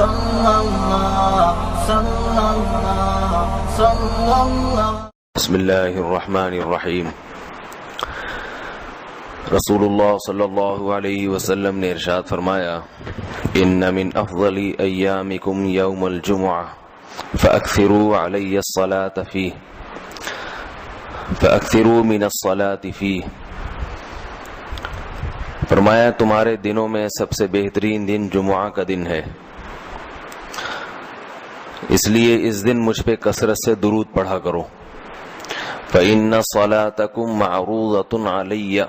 بسم اللہ الرحمن الرحیم۔ رسول اللہ صلی اللہ علیہ وسلم نے ارشاد فرمایا، ان من افضل ایامکم یوم الجمعہ فاکثروا علی الصلاة فیہ فاکثروا من الصلاة فیہ۔ فرمایا تمہارے دنوں میں سب سے بہترین دن جمعہ کا دن ہے، اس لیے اس دن مجھ پہ کثرت سے درود پڑھا کرو۔ فإن صلاتکم معروضۃ علی،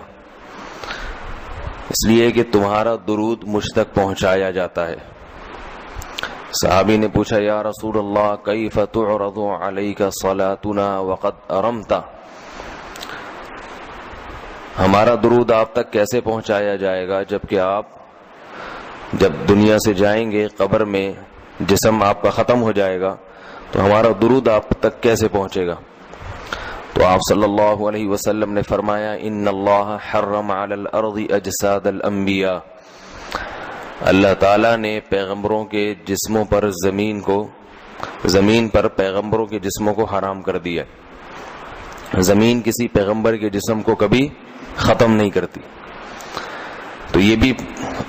اس لیے کہ تمہارا درود مجھ تک پہنچایا جاتا ہے۔ صحابی نے پوچھا، یا رسول اللہ کیف تعرض علیک صلاتنا وقد ارمت، ہمارا درود آپ تک کیسے پہنچایا جائے گا جبکہ آپ جب دنیا سے جائیں گے قبر میں جسم آپ کا ختم ہو جائے گا تو ہمارا درود آپ تک کیسے پہنچے گا؟ تو آپ صلی اللہ علیہ وسلم نے فرمایا، ان اللہ حرم علی الارض اجساد الانبیاء، اللہ تعالیٰ نے پیغمبروں کے جسموں پر زمین پر پیغمبروں کے جسموں کو حرام کر دیا۔ زمین کسی پیغمبر کے جسم کو کبھی ختم نہیں کرتی۔ تو یہ بھی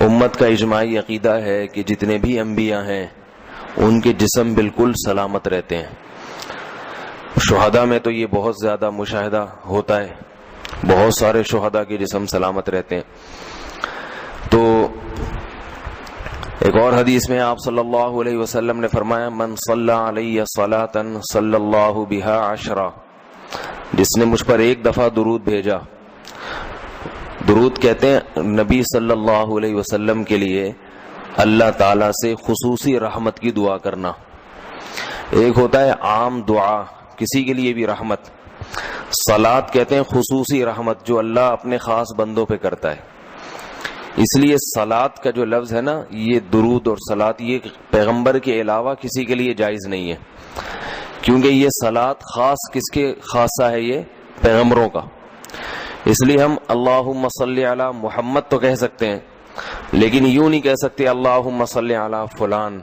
امت کا اجماعی عقیدہ ہے کہ جتنے بھی انبیاء ہیں ان کے جسم بالکل سلامت رہتے ہیں۔ شہداء میں تو یہ بہت زیادہ مشاہدہ ہوتا ہے، بہت سارے شہداء کے جسم سلامت رہتے ہیں۔ تو ایک اور حدیث میں آپ صلی اللہ علیہ وسلم نے فرمایا، من صلی علی صلاۃ صلی اللہ بہا عشرہ، جس نے مجھ پر ایک دفعہ درود بھیجا۔ درود کہتے ہیں نبی صلی اللہ علیہ وسلم کے لیے اللہ تعالیٰ سے خصوصی رحمت کی دعا کرنا۔ ایک ہوتا ہے عام دعا، کسی کے لیے بھی رحمت، صلات کہتے ہیں خصوصی رحمت جو اللہ اپنے خاص بندوں پہ کرتا ہے۔ اس لیے صلات کا جو لفظ ہے نا، یہ درود اور صلات یہ پیغمبر کے علاوہ کسی کے لیے جائز نہیں ہے، کیونکہ یہ صلات خاص کس کے خاصہ ہے؟ یہ پیغمبروں کا۔ اس لیے ہم اللہم صلی علی محمد تو کہہ سکتے ہیں، لیکن یوں نہیں کہہ سکتے اللہم صلی علی فلان۔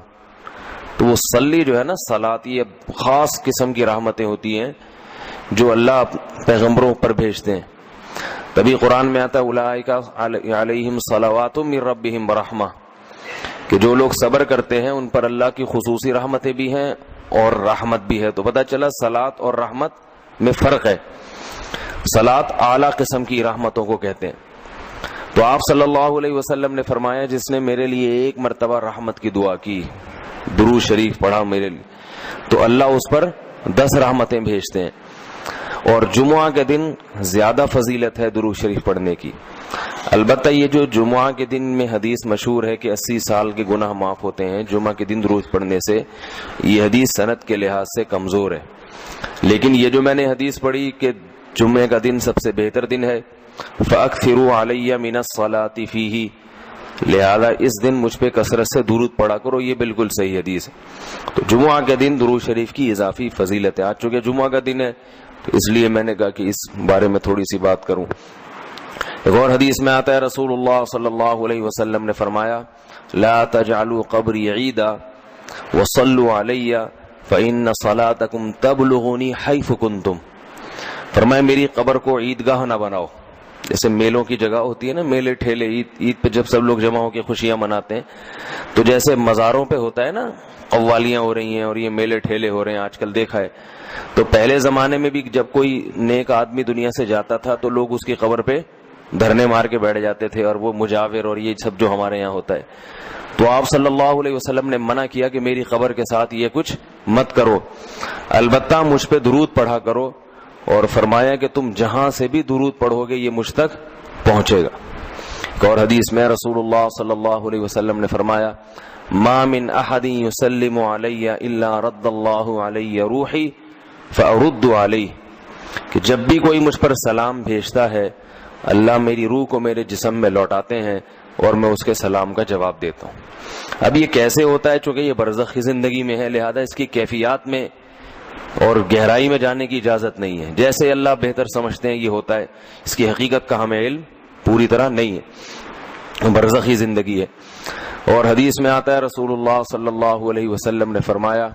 تو وہ صلی جو ہے نا، صلات، یہ خاص قسم کی رحمتیں ہوتی ہیں جو اللہ پیغمبروں پر بھیجتے ہیں۔ تبھی قرآن میں آتا ہے اولئک علیہم صلوات من ربہم ورحمہ، کہ جو لوگ صبر کرتے ہیں ان پر اللہ کی خصوصی رحمتیں بھی ہیں اور رحمت بھی ہے۔ تو پتہ چلا صلات اور رحمت میں فرق ہے۔ صلات اعلیٰ قسم کی رحمتوں کو کہتے ہیں۔ تو آپ صلی اللہ علیہ وسلم نے فرمایا، جس نے میرے لیے ایک مرتبہ رحمت کی دعا کی، درود شریف پڑھا میرے لیے، تو اللہ اس پر 10 رحمتیں بھیجتے ہیں۔ اور جمعہ کے دن زیادہ فضیلت ہے درود شریف پڑھنے کی۔ البتہ یہ جو جمعہ کے دن میں حدیث مشہور ہے کہ 80 سال کے گناہ معاف ہوتے ہیں جمعہ کے دن درود پڑھنے سے، یہ حدیث سند کے لحاظ سے کمزور ہے۔ لیکن یہ جو میں نے حدیث پڑھی کہ جمعے کا دن سب سے بہتر دن ہے، فَأَكْثِرُوا عَلَيَّ مِنَ الصَّلَاةِ فِيهِ، لہذا اس دن مجھ پہ کثرت سے درود پڑھا کرو، یہ بالکل صحیح حدیث ہے۔ تو جمعہ کے دن درود شریف کی اضافی فضیلت ہے۔ آج چونکہ جمعہ کا دن ہے تو اس لیے میں نے کہا کہ اس بارے میں تھوڑی سی بات کروں۔ ایک اور حدیث میں آتا ہے رسول اللہ صلی اللہ علیہ وسلم نے فرمایا، لا تجعلوا قبری عیدا وصلوا علی فإن صلاتکم تبلغنی حیث کنتم، فرمایا میری قبر کو عیدگاہ نہ بناؤ۔ جیسے میلوں کی جگہ ہوتی ہے نا، میلے ٹھیلے، عید پہ جب سب لوگ جمع ہو کے خوشیاں مناتے ہیں، تو جیسے مزاروں پہ ہوتا ہے نا، قوالیاں ہو رہی ہیں اور یہ میلے ٹھیلے ہو رہے ہیں، آج کل دیکھا ہے۔ تو پہلے زمانے میں بھی جب کوئی نیک آدمی دنیا سے جاتا تھا تو لوگ اس کی قبر پہ دھرنے مار کے بیٹھ جاتے تھے، اور وہ مجاور اور یہ سب جو ہمارے یہاں ہوتا ہے۔ تو آپ صلی اللہ علیہ وسلم نے منع کیا کہ میری قبر کے ساتھ یہ کچھ مت کرو، البتہ مجھ پہ درود پڑھا کرو، اور فرمایا کہ تم جہاں سے بھی درود پڑھو گے یہ مجھ تک پہنچے گا۔ ایک اور حدیث میں رسول اللہ صلی اللہ علیہ وسلم نے فرمایا، ما من احد یسلم علی الا رد اللہ علی روحی فارد علیہ، کہ جب بھی کوئی مجھ پر سلام بھیجتا ہے اللہ میری روح کو میرے جسم میں لوٹاتے ہیں اور میں اس کے سلام کا جواب دیتا ہوں۔ اب یہ کیسے ہوتا ہے؟ چونکہ یہ برزخی زندگی میں ہے، لہذا اس کی کیفیات میں اور گہرائی میں جانے کی اجازت نہیں ہے۔ جیسے اللہ بہتر سمجھتے ہیں یہ ہوتا ہے، اس کی حقیقت کا ہمیں علم پوری طرح نہیں ہے، برزخی زندگی ہے۔ اور حدیث میں آتا ہے رسول اللہ صلی اللہ علیہ وسلم نے فرمایا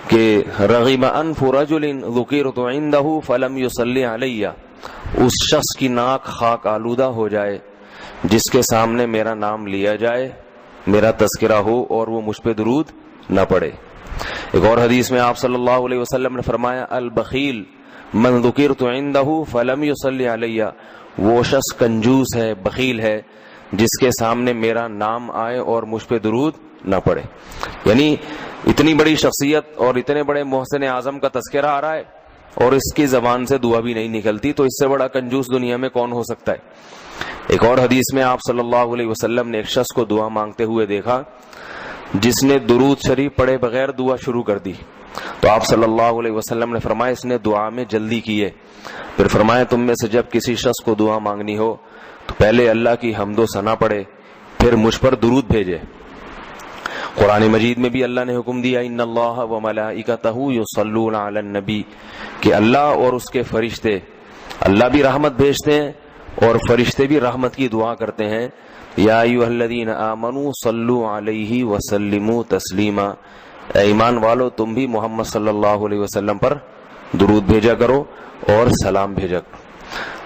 کہ رغم انف رجل ذکرت عنده فلم يصلی علی، اس شخص کی ناک خاک آلودہ ہو جائے جس کے سامنے میرا نام لیا جائے، میرا تذکرہ ہو اور وہ مجھ پہ درود نہ پڑے۔ ایک اور حدیث میں آپ صلی اللہ علیہ وسلم نے فرمایا البخیل من ذکرت عنده فلم يصلی علی، وہ شخص کنجوس ہے، بخیل ہے جس کے سامنے میرا نام آئے اور مجھ پہ درود نہ پڑے۔ یعنی اتنی بڑی شخصیت اور اتنے بڑے محسن اعظم کا تذکرہ آ رہا ہے اور اس کی زبان سے دعا بھی نہیں نکلتی، تو اس سے بڑا کنجوس دنیا میں کون ہو سکتا ہے۔ ایک اور حدیث میں آپ صلی اللہ علیہ وسلم نے ایک شخص کو دعا مانگتے ہوئے دیکھا جس نے درود شریف پڑھے بغیر دعا شروع کر دی، تو آپ صلی اللہ علیہ وسلم نے فرمایا اس نے دعا میں جلدی کی ہے۔ پھر فرمایا تم میں سے جب کسی شخص کو دعا مانگنی ہو تو پہلے اللہ کی حمد و ثنا پڑھے، پھر مجھ پر درود بھیجے۔ قرآن مجید میں بھی اللہ نے حکم دیا ان اللہ و ملائکتہ یصلون علی النبی، کہ اللہ اور اس کے فرشتے، اللہ بھی رحمت بھیجتے ہیں اور فرشتے بھی رحمت کی دعا کرتے ہیں۔ یا ایھا الذین آمنوا صلوا علیہ وسلموا تسلیما، اے ایمان والو تم بھی محمد صلی اللہ علیہ وسلم پر درود بھیجا کرو اور سلام بھیجا کرو۔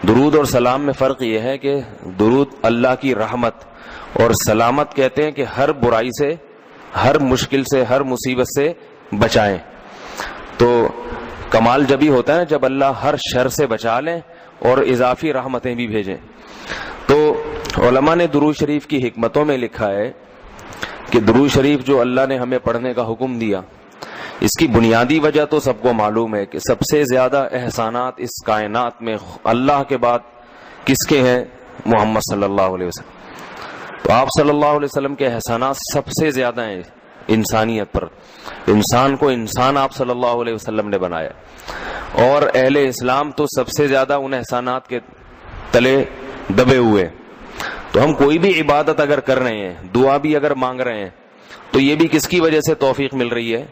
درود اور سلام میں فرق یہ ہے کہ درود اللہ کی رحمت اور سلامت کہتے ہیں کہ ہر برائی سے، ہر مشکل سے، ہر مصیبت سے بچائیں۔ تو کمال جبھی ہوتا ہے جب اللہ ہر شر سے بچا لیں اور اضافی رحمتیں بھی بھیجیں۔ تو علماء نے درود شریف کی حکمتوں میں لکھا ہے کہ درود شریف جو اللہ نے ہمیں پڑھنے کا حکم دیا، اس کی بنیادی وجہ تو سب کو معلوم ہے کہ سب سے زیادہ احسانات اس کائنات میں اللہ کے بعد کس کے ہیں؟ محمد صلی اللہ علیہ وسلم۔ تو آپ صلی اللہ علیہ وسلم کے احسانات سب سے زیادہ ہیں انسانیت پر، انسان کو انسان آپ صلی اللہ علیہ وسلم نے بنایا، اور اہل اسلام تو سب سے زیادہ ان احسانات کے تلے دبے ہوئے۔ تو ہم کوئی بھی عبادت اگر کر رہے ہیں، دعا بھی اگر مانگ رہے ہیں، تو یہ بھی کس کی وجہ سے توفیق مل رہی ہے؟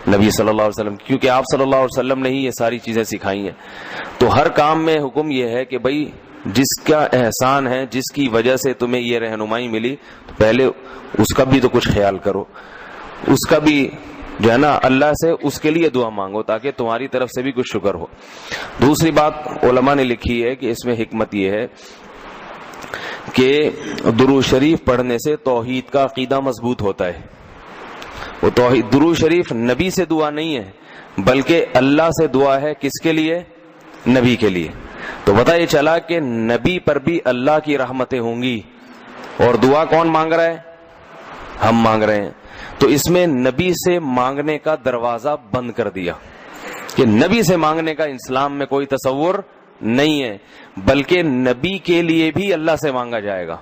نبی صلی اللہ علیہ وسلم، کیونکہ آپ صلی اللہ علیہ وسلم نے ہی یہ ساری چیزیں سکھائی ہیں۔ تو ہر کام میں حکم یہ ہے کہ بھائی جس کا احسان ہے، جس کی وجہ سے تمہیں یہ رہنمائی ملی، تو پہلے اس کا بھی تو کچھ خیال کرو، اس کا بھی جو ہے نا اللہ سے اس کے لیے دعا مانگو تاکہ تمہاری طرف سے بھی کچھ شکر ہو۔ دوسری بات علماء نے لکھی ہے کہ اس میں حکمت یہ ہے کہ درود شریف پڑھنے سے توحید کا عقیدہ مضبوط ہوتا ہے۔ وہ توحید، درود شریف نبی سے دعا نہیں ہے بلکہ اللہ سے دعا ہے، کس کے لیے؟ نبی کے لیے۔ تو پتہ یہ چلا کہ نبی پر بھی اللہ کی رحمتیں ہوں گی، اور دعا کون مانگ رہا ہے؟ ہم مانگ رہے ہیں۔ تو اس میں نبی سے مانگنے کا دروازہ بند کر دیا کہ نبی سے مانگنے کا اسلام میں کوئی تصور نہیں ہے، بلکہ نبی کے لیے بھی اللہ سے مانگا جائے گا۔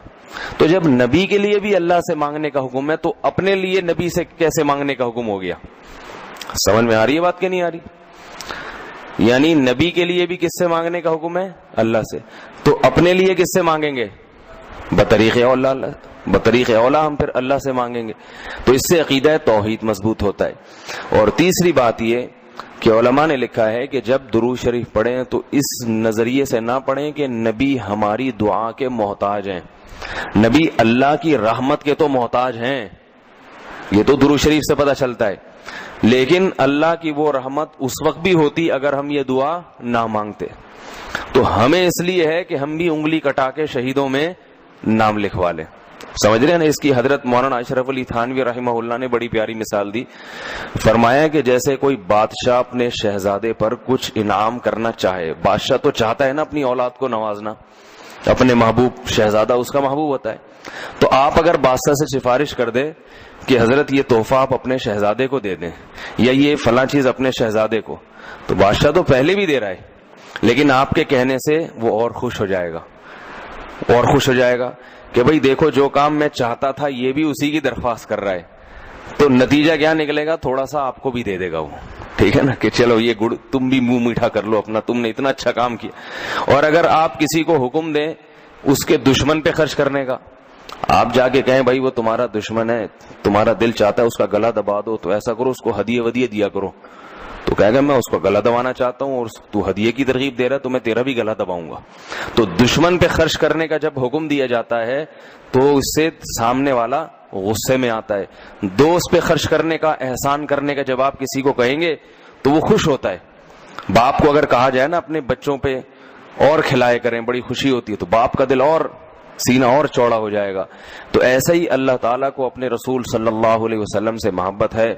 تو جب نبی کے لیے بھی اللہ سے مانگنے کا حکم ہے تو اپنے لیے نبی سے کیسے مانگنے کا حکم ہو گیا؟ سمجھ میں آ رہی ہے بات کہ نہیں آ رہی؟ یعنی نبی کے لیے بھی کس سے مانگنے کا حکم ہے؟ اللہ سے۔ تو اپنے لیے کس سے مانگیں گے؟ بطریق اولا، بطریق اولا ہم پھر اللہ سے مانگیں گے۔ تو اس سے عقیدہ توحید مضبوط ہوتا ہے۔ اور تیسری بات یہ کہ علماء نے لکھا ہے کہ جب درود شریف پڑھیں تو اس نظریے سے نہ پڑھیں کہ نبی ہماری دعا کے محتاج ہیں، نبی اللہ کی رحمت کے تو محتاج ہیں، یہ تو درود شریف سے پتہ چلتا ہے، لیکن اللہ کی وہ رحمت اس وقت بھی ہوتی اگر ہم یہ دعا نہ مانگتے۔ تو ہمیں اس لیے ہے کہ ہم بھی انگلی کٹا کے شہیدوں میں نام لکھوا لیں۔ سمجھ رہے ہیں نا؟ اس کی حضرت مولانا اشرف علی تھانوی رحمہ اللہ نے بڑی پیاری مثال دی، فرمایا کہ جیسے کوئی بادشاہ اپنے شہزادے پر کچھ انعام کرنا چاہے، بادشاہ تو چاہتا ہے نا اپنی اولاد کو نوازنا، اپنے محبوب، شہزادہ اس کا محبوب ہوتا ہے، تو آپ اگر بادشاہ سے سفارش کر دیں کہ حضرت یہ تحفہ آپ اپنے شہزادے کو دے دیں یا یہ فلاں چیز اپنے شہزادے کو، تو بادشاہ تو پہلے بھی دے رہا ہے لیکن آپ کے کہنے سے وہ اور خوش ہو جائے گا، اور خوش ہو جائے گا کہ بھئی دیکھو جو کام میں چاہتا تھا یہ بھی اسی کی درخواست کر رہا ہے، تو نتیجہ کیا نکلے گا؟ تھوڑا سا آپ کو بھی دے دے گا وہ، ٹھیک ہے نا، کہ چلو یہ گڑ تم بھی منہ میٹھا کر لو اپنا، تم نے اتنا اچھا کام کیا۔ اور اگر آپ کسی کو حکم دیں اس کے دشمن پہ خرچ کرنے کا، آپ جا کے کہیں بھائی وہ تمہارا دشمن ہے، تمہارا دل چاہتا ہے اس کا گلا دبا دو، تو ایسا کرو اس کو ہدیے ودیے دیا کرو، تو کہے گا میں اس کو گلا دبانا چاہتا ہوں اور تو ہدیے کی ترغیب دے رہا ہے تو میں تیرا بھی گلا دباؤں گا. تو دشمن پہ خرچ کرنے کا جب حکم دیا جاتا ہے تو اس سے سامنے والا غصے میں آتا ہے. دوست پہ خرچ کرنے کا، احسان کرنے کا جب آپ کسی کو کہیں گے تو وہ خوش ہوتا ہے. باپ کو اگر کہا جائے نا اپنے بچوں پہ اور کھلائے کریں، بڑی خوشی ہوتی ہے، تو باپ کا دل اور سینہ اور چوڑا ہو جائے گا. تو ایسا ہی اللہ تعالیٰ کو اپنے رسول صلی اللہ علیہ وسلم سے محبت ہے.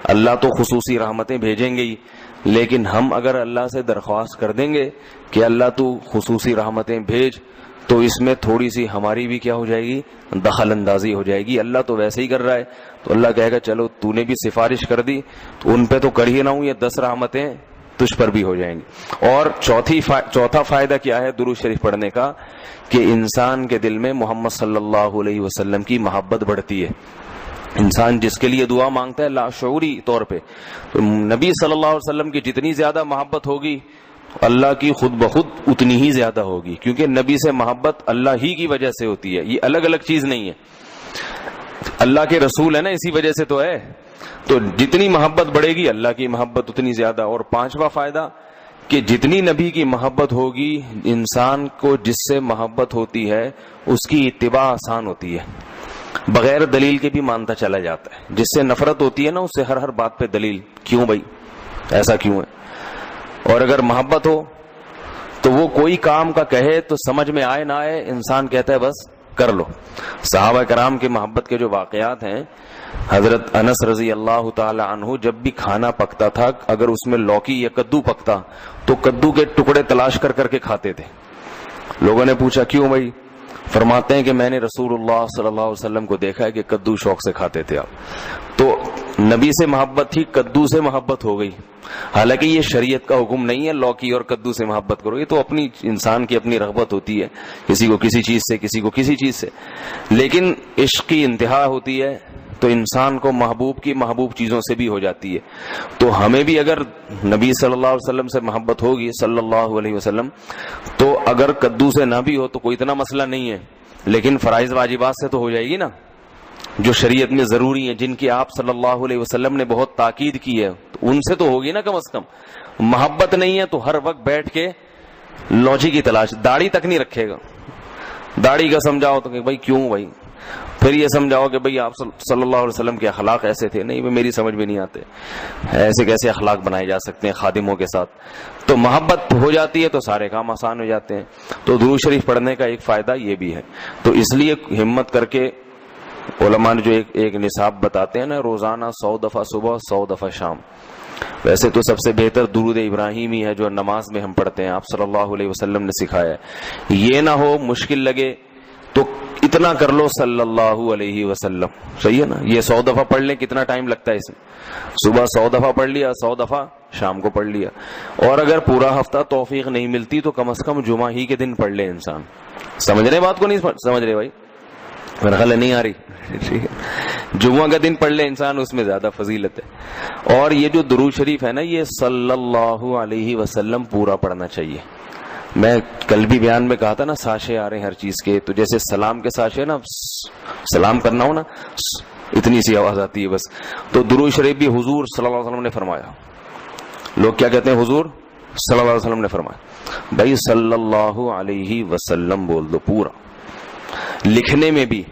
اللہ تو خصوصی رحمتیں بھیجیں گے ہی، لیکن ہم اگر اللہ سے درخواست کر دیں گے کہ اللہ تو خصوصی رحمتیں بھیج، تو اس میں تھوڑی سی ہماری بھی کیا ہو جائے گی، دخل اندازی ہو جائے گی. اللہ تو ویسے ہی کر رہا ہے، تو اللہ کہے گا چلو تو نے بھی سفارش کر دی تو ان پہ تو کر ہی نہ ہوں، یہ 10 رحمتیں تجھ پر بھی ہو جائیں گی. اور چوتھا فائدہ کیا ہے درود شریف پڑھنے کا، کہ انسان کے دل میں محمد صلی اللہ علیہ وسلم کی محبت بڑھتی ہے. انسان جس کے لیے دعا مانگتا ہے لاشعوری طور پہ، تو نبی صلی اللہ علیہ وسلم کی جتنی زیادہ محبت ہوگی اللہ کی خود بخود اتنی ہی زیادہ ہوگی، کیونکہ نبی سے محبت اللہ ہی کی وجہ سے ہوتی ہے، یہ الگ الگ چیز نہیں ہے. اللہ کے رسول ہے نا، اسی وجہ سے تو ہے. تو جتنی محبت بڑھے گی اللہ کی محبت اتنی زیادہ. اور پانچواں فائدہ کہ جتنی نبی کی محبت ہوگی، انسان کو جس سے محبت ہوتی ہے اس کی اتباع آسان ہوتی ہے، بغیر دلیل کے بھی مانتا چلا جاتا ہے. جس سے نفرت ہوتی ہے نا اس سے ہر بات پہ دلیل، کیوں بھائی ایسا کیوں ہے. اور اگر محبت ہو تو وہ کوئی کام کا کہے تو سمجھ میں آئے نہ آئے انسان کہتا ہے بس کر لو. صحابہ کرام کے محبت کے جو واقعات ہیں، حضرت انس رضی اللہ تعالی عنہ جب بھی کھانا پکتا تھا، اگر اس میں لوکی یا کدو پکتا تو کدو کے ٹکڑے تلاش کر کے کھاتے تھے. لوگوں نے پوچھا کیوں بھائی؟ فرماتے ہیں کہ میں نے رسول اللہ صلی اللہ علیہ وسلم کو دیکھا ہے کہ کدو شوق سے کھاتے تھے آپ. تو نبی سے محبت تھی، کدو سے محبت ہو گئی. حالانکہ یہ شریعت کا حکم نہیں ہے لوکی اور کدو سے محبت کرو، یہ تو اپنی انسان کی اپنی رغبت ہوتی ہے، کسی کو کسی چیز سے، کسی کو کسی چیز سے. لیکن عشق کی انتہا ہوتی ہے تو انسان کو محبوب کی محبوب چیزوں سے بھی ہو جاتی ہے. تو ہمیں بھی اگر نبی صلی اللہ علیہ وسلم سے محبت ہوگی صلی اللہ علیہ وسلم، تو اگر کدو سے نہ بھی ہو تو کوئی اتنا مسئلہ نہیں ہے، لیکن فرائض واجبات سے تو ہو جائے گی نا، جو شریعت میں ضروری ہیں، جن کی آپ صلی اللہ علیہ وسلم نے بہت تاکید کی ہے، تو ان سے تو ہوگی نا کم از کم. محبت نہیں ہے تو ہر وقت بیٹھ کے لوچی کی تلاش، داڑھی تک نہیں رکھے گا. داڑھی کا سمجھاؤ تو کہ بھائی کیوں بھائی، پھر یہ سمجھاؤ کہ بھئی آپ صلی اللہ علیہ وسلم کے اخلاق ایسے تھے، نہیں میری سمجھ میں نہیں آتے، ایسے کیسے اخلاق بنائے جا سکتے ہیں خادموں کے ساتھ. تو محبت ہو جاتی ہے تو سارے کام آسان ہو جاتے ہیں. تو درود شریف پڑھنے کا ایک فائدہ یہ بھی ہے. تو اس لیے ہمت کر کے علماء نے جو ایک نصاب بتاتے ہیں نا، روزانہ 100 دفعہ صبح 100 دفعہ شام. ویسے تو سب سے بہتر درود ابراہیمی ہے جو نماز میں ہم پڑھتے ہیں، آپ صلی اللہ علیہ وسلم نے سکھایا ہے. یہ نہ ہو مشکل لگے تو اتنا کر لو صلی اللہ علیہ وسلم، صحیح ہے نا. یہ 100 دفعہ پڑھ لیں، کتنا ٹائم لگتا ہے اس میں؟ صبح 100 دفعہ پڑھ لیا، 100 دفعہ شام کو پڑھ لیا. اور اگر پورا ہفتہ توفیق نہیں ملتی تو کم از کم جمعہ ہی کے دن پڑھ لے انسان. سمجھ رہے بات کو؟ نہیں سمجھ رہے بھائی؟ میرا خیال نہیں آ رہی. ٹھیک ہے، جمعہ کا دن پڑھ لے انسان، اس میں زیادہ فضیلت ہے. اور یہ جو درود شریف ہے نا، یہ صلی اللہ علیہ وسلم پورا پڑھنا چاہیے. میں کل بھی بیان میں کہا تھا نا، ساشے آ رہے ہیں ہر چیز کے. تو جیسے سلام کے ساشے نا، سلام کرنا ہو نا، اتنی سی آواز آتی ہے بس. تو درود شریف بھی حضور صلی اللہ علیہ وسلم نے فرمایا. لوگ کیا کہتے ہیں؟ حضور صلی اللہ علیہ وسلم نے فرمایا. بھائی صلی اللہ علیہ وسلم بول دو پورا. لکھنے میں بھی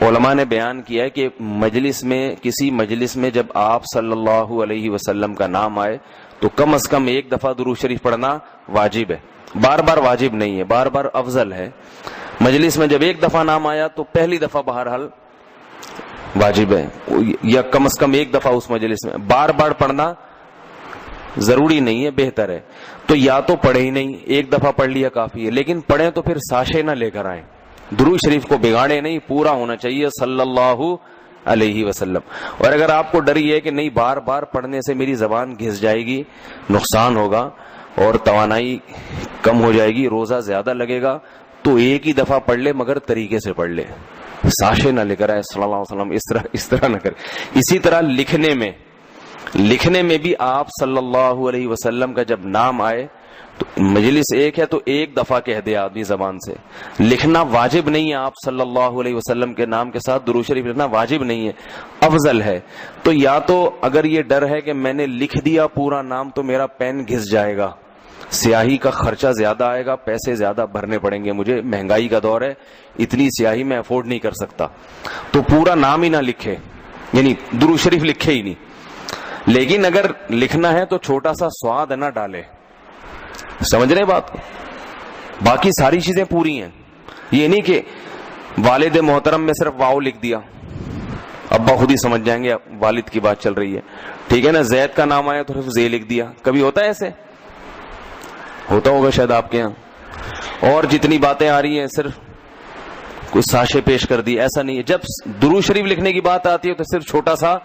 علماء نے بیان کیا ہے کہ مجلس میں، کسی مجلس میں جب آپ صلی اللہ علیہ وسلم کا نام آئے تو کم از کم ایک دفعہ درود شریف پڑھنا واجب ہے. بار بار واجب نہیں ہے، بار بار افضل ہے. مجلس میں جب ایک دفعہ نام آیا تو پہلی دفعہ بہرحال واجب ہے، یا کم از کم ایک دفعہ اس مجلس میں. بار بار پڑھنا ضروری نہیں ہے، بہتر ہے. تو یا تو پڑھے ہی نہیں، ایک دفعہ پڑھ لیا کافی ہے. لیکن پڑھیں تو پھر ساشے نہ لے کر آئیں. درود شریف کو بگاڑے نہیں، پورا ہونا چاہیے صلی اللہ علیہ وسلم. اور اگر آپ کو ڈر یہ ہے کہ نہیں بار بار پڑھنے سے میری زبان گھس جائے گی، نقصان ہوگا اور توانائی کم ہو جائے گی، روزہ زیادہ لگے گا، تو ایک ہی دفعہ پڑھ لے، مگر طریقے سے پڑھ لے، ساشے نہ لے کر آئے صلی اللہ علیہ وسلم. اس طرح نہ کرے. اسی طرح لکھنے میں بھی آپ صلی اللہ علیہ وسلم کا جب نام آئے تو مجلس ایک ہے تو ایک دفعہ کہہ دے آدمی زبان سے. لکھنا واجب نہیں ہے. آپ صلی اللہ علیہ وسلم کے نام کے ساتھ درود شریف لکھنا واجب نہیں ہے, افضل ہے. تو یا تو اگر یہ ڈر ہے کہ میں نے لکھ دیا پورا نام تو میرا پین گھس جائے گا, سیاہی کا خرچہ زیادہ آئے گا, پیسے زیادہ بھرنے پڑیں گے مجھے, مہنگائی کا دور ہے, اتنی سیاہی میں افورڈ نہیں کر سکتا, تو پورا نام ہی نہ لکھے, یعنی درود شریف لکھے ہی نہیں. لیکن اگر لکھنا ہے تو چھوٹا سا سواد نہ ڈالے. سمجھ رہے بات کو؟ باقی ساری چیزیں پوری ہیں. یہ نہیں کہ والد محترم میں صرف واو لکھ دیا, ابا خود ہی سمجھ جائیں گے والد کی بات چل رہی ہے, ٹھیک ہے نا. زید کا نام آیا تو صرف زے لکھ دیا. کبھی ہوتا ہے ایسے؟ ہوتا ہوگا شاید آپ کے یہاں. اور جتنی باتیں آ رہی ہیں صرف کچھ ساشے پیش کر دی, ایسا نہیں ہے. جب درود شریف لکھنے کی بات آتی ہے تو صرف چھوٹا سا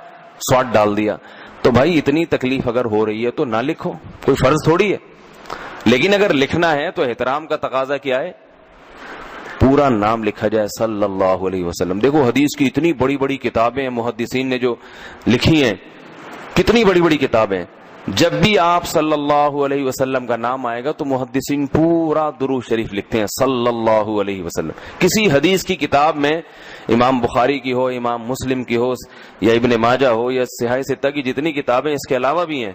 سواد ڈال دیا. تو بھائی اتنی تکلیف اگر ہو رہی ہے تو نہ لکھو, کوئی فرض تھوڑی ہے. لیکن اگر لکھنا ہے تو احترام کا تقاضا کیا ہے, پورا نام لکھا جائے صلی اللہ علیہ وسلم. دیکھو حدیث کی اتنی بڑی بڑی کتابیں ہیں, محدثین نے جو لکھی ہیں, کتنی بڑی بڑی کتابیں. جب بھی آپ صلی اللہ علیہ وسلم کا نام آئے گا تو محدثین پورا درود شریف لکھتے ہیں صلی اللہ علیہ وسلم. کسی حدیث کی کتاب میں, امام بخاری کی ہو, امام مسلم کی ہو, یا ابن ماجہ ہو, یا صحیح ستہ کی جتنی کتابیں اس کے علاوہ بھی ہیں,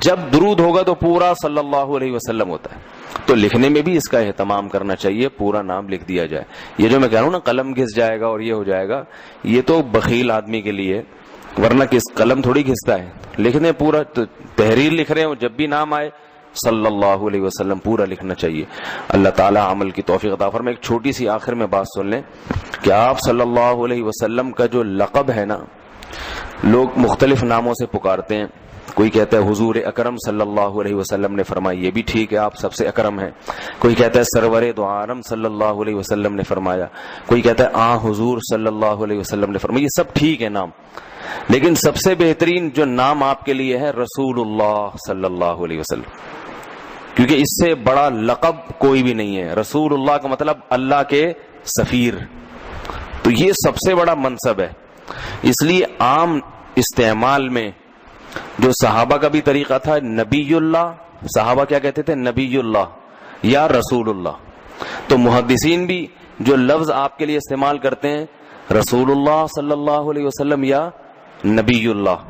جب درود ہوگا تو پورا صلی اللہ علیہ وسلم ہوتا ہے. تو لکھنے میں بھی اس کا اہتمام کرنا چاہیے, پورا نام لکھ دیا جائے. یہ جو میں کہہ رہا ہوں نا قلم گھس جائے گا اور یہ ہو جائے گا, یہ تو بخیل آدمی کے لیے, ورنہ کس قلم تھوڑی گھستا ہے. لکھنے پورا تحریر لکھ رہے ہوں, جب بھی نام آئے صلی اللہ علیہ وسلم پورا لکھنا چاہیے. اللہ تعالیٰ عمل کی توفیق عطا فرمائے. ایک چھوٹی سی آخر میں بات سن لیں کہ آپ صلی اللہ علیہ وسلم کا جو لقب ہے نا, لوگ مختلف ناموں سے پکارتے ہیں. کوئی کہتا ہے حضور اکرم صلی اللہ علیہ وسلم نے فرمایا, یہ بھی ٹھیک ہے, آپ سب سے اکرم ہیں. کوئی کہتا ہے سرور دو عالم صلی اللہ علیہ وسلم نے فرمایا. کوئی کہتا ہے حضور صلی اللہ علیہ وسلم نے فرمایا. یہ سب ٹھیک ہے نام, لیکن سب سے بہترین جو نام آپ کے لیے ہے رسول اللہ صلی اللہ علیہ وسلم, کیونکہ اس سے بڑا لقب کوئی بھی نہیں ہے. رسول اللہ کا مطلب اللہ کے سفیر, تو یہ سب سے بڑا منصب ہے. اس لیے عام استعمال میں جو صحابہ کا بھی طریقہ تھا, نبی اللہ, صحابہ کیا کہتے تھے, نبی اللہ یا رسول اللہ. تو محدثین بھی جو لفظ آپ کے لیے استعمال کرتے ہیں رسول اللہ صلی اللہ علیہ وسلم یا نبی اللہ,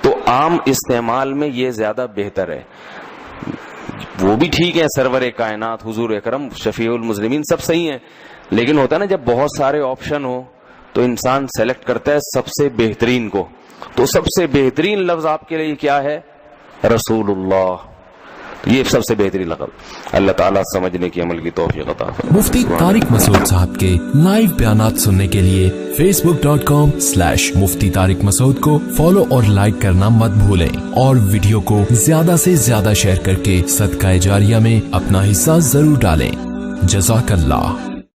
تو عام استعمال میں یہ زیادہ بہتر ہے. وہ بھی ٹھیک ہے, سرور کائنات, حضور اکرم, شفیع المذنبین, سب صحیح ہیں. لیکن ہوتا ہے نا جب بہت سارے آپشن ہو تو انسان سلیکٹ کرتا ہے سب سے بہترین کو. تو سب سے بہترین لفظ آپ کے لیے کیا ہے, رسول اللہ. یہ سب سے بہترین لقب. اللہ تعالیٰ سمجھنے کی عمل کی توفیق عطا فرمائے. مفتی طارق مسعود صاحب کے لائیو بیانات سننے کے لیے facebook.com/مفتی طارق مسعود کو فالو اور لائک کرنا مت بھولیں, اور ویڈیو کو زیادہ سے زیادہ شیئر کر کے صدقہ جاریہ میں اپنا حصہ ضرور ڈالیں. جزاک اللہ.